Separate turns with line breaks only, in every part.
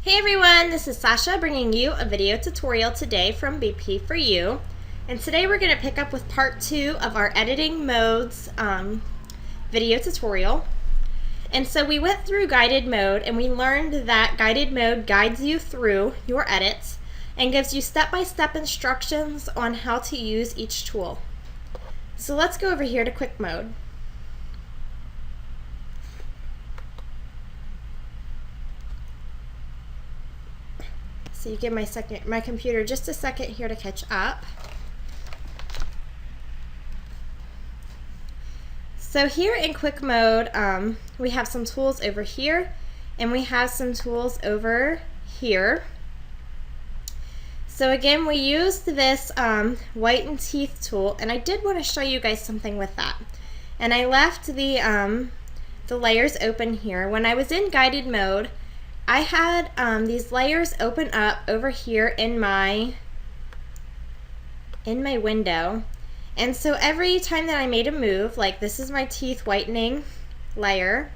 Hey everyone, this is Sasha bringing you a video tutorial today from BP4U. And today we're going to pick up with part 2 of our editing modes video tutorial. And so we went through guided mode and we learned that guided mode guides you through your edits and gives you step-by-step instructions on how to use each tool. So let's go over here to quick mode. So you give my computer just a second here to catch up. So here in quick mode, we have some tools over here and we have some tools over here. So again, we used this whiten teeth tool, and I did want to show you guys something with that. And I left the layers open here. When I was in guided mode, I had these layers open up over here in my window, and so every time that I made a move, like this is my teeth whitening layer,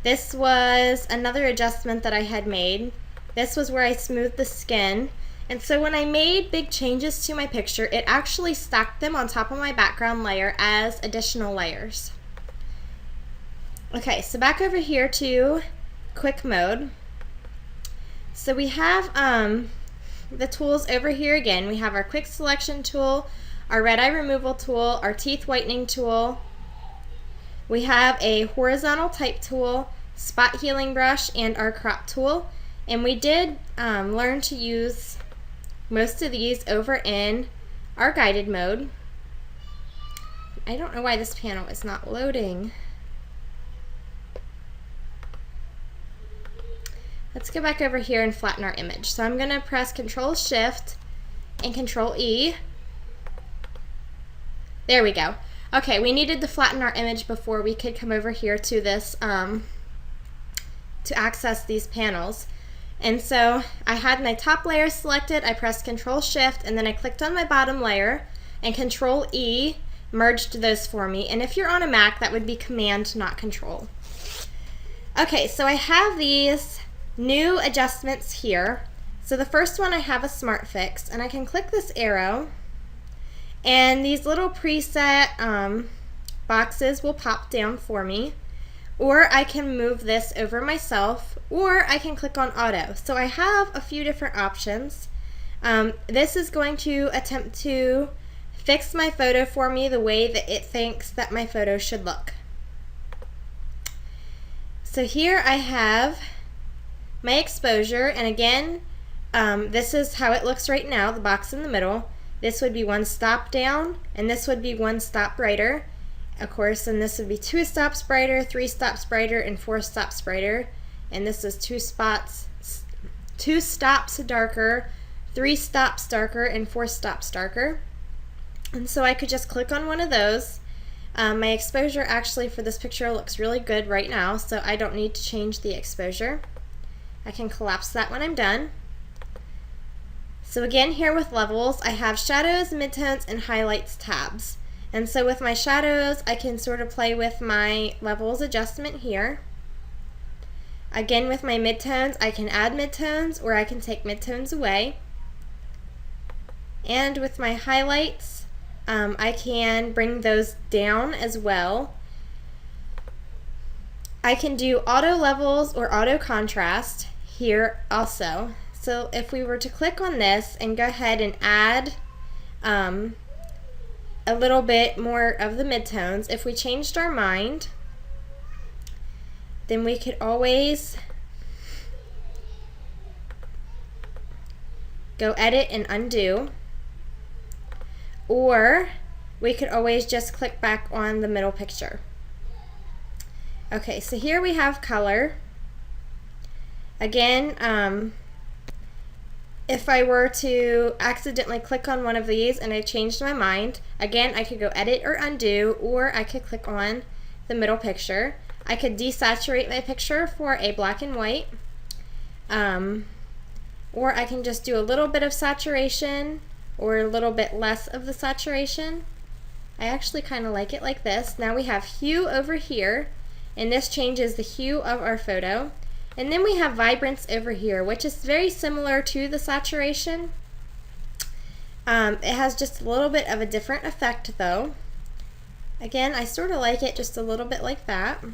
this was another adjustment that I had made, this was where I smoothed the skin, and so when I made big changes to my picture, it actually stacked them on top of my background layer as additional layers. Okay, so back over here to quick mode. So we have the tools over here again. We have our quick selection tool, our red eye removal tool, our teeth whitening tool. We have a horizontal type tool, spot healing brush, and our crop tool. And we did learn to use most of these over in our guided mode. I don't know why this panel is not loading. Let's go back over here and flatten our image. So I'm going to press Control Shift and Control E. There we go. Okay, we needed to flatten our image before we could come over here to this to access these panels. And so I had my top layer selected, I pressed Control Shift, and then I clicked on my bottom layer, and Control E merged those for me. And if you're on a Mac, that would be Command, not Control. Okay, so I have these new adjustments here. So the first one, I have a Smart Fix, and I can click this arrow and these little preset boxes will pop down for me, or I can move this over myself, or I can click on auto. So I have a few different options. This is going to attempt to fix my photo for me the way that it thinks that my photo should look. So here I have my exposure, and again, this is how it looks right now, the box in the middle. This would be one stop down, and this would be one stop brighter, of course, and this would be 2 stops brighter, 3 stops brighter, and 4 stops brighter. And this is 2 stops darker, 3 stops darker, and 4 stops darker. And so I could just click on one of those. My exposure actually for this picture looks really good right now, so I don't need to change the exposure. I can collapse that when I'm done. So again, here with levels, I have shadows, midtones, and highlights tabs. And so with my shadows, I can sort of play with my levels adjustment here. Again, with my midtones, I can add midtones, or I can take midtones away. And with my highlights, I can bring those down as well. I can do auto levels or auto contrast here also. So if we were to click on this and go ahead and add a little bit more of the midtones, if we changed our mind, then we could always go edit and undo, or we could always just click back on the middle picture. Okay, so here we have color. Again, if I were to accidentally click on one of these and I changed my mind, again, I could go edit or undo, or I could click on the middle picture. I could desaturate my picture for a black and white, or I can just do a little bit of saturation or a little bit less of the saturation. I actually kind of like it like this. Now we have hue over here, and this changes the hue of our photo. And then we have vibrance over here, which is very similar to the saturation. It has just a little bit of a different effect though. Again, I sort of like it just a little bit like that.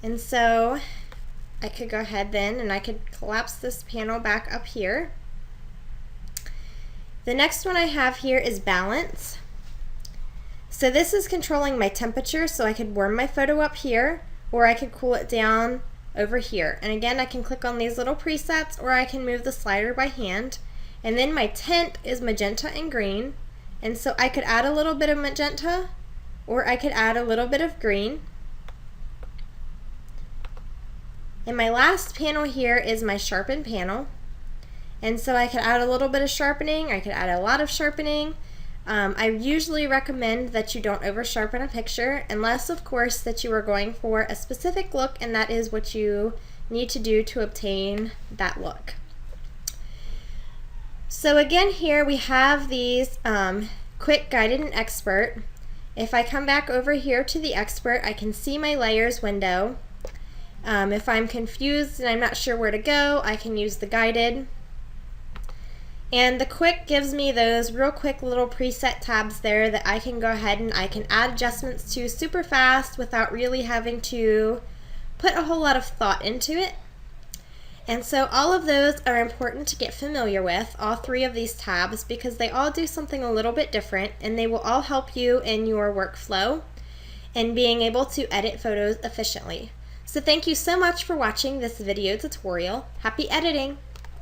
And so I could go ahead then and I could collapse this panel back up here. The next one I have here is balance. So this is controlling my temperature, so I could warm my photo up here, or I could cool it down over here. And again, I can click on these little presets, or I can move the slider by hand. And then my tint is magenta and green, and so I could add a little bit of magenta, or I could add a little bit of green. And my last panel here is my sharpen panel. And so I could add a little bit of sharpening, I could add a lot of sharpening. I usually recommend that you don't over sharpen a picture, unless of course that you are going for a specific look and that is what you need to do to obtain that look. So again, here we have these quick guided and expert. If I come back over here to the expert, I can see my layers window. If I'm confused and I'm not sure where to go, I can use the guided. And the quick gives me those real quick little preset tabs there that I can go ahead and I can add adjustments to super fast without really having to put a whole lot of thought into it. And so all of those are important to get familiar with, all three of these tabs, because they all do something a little bit different and they will all help you in your workflow and being able to edit photos efficiently. So thank you so much for watching this video tutorial. Happy editing!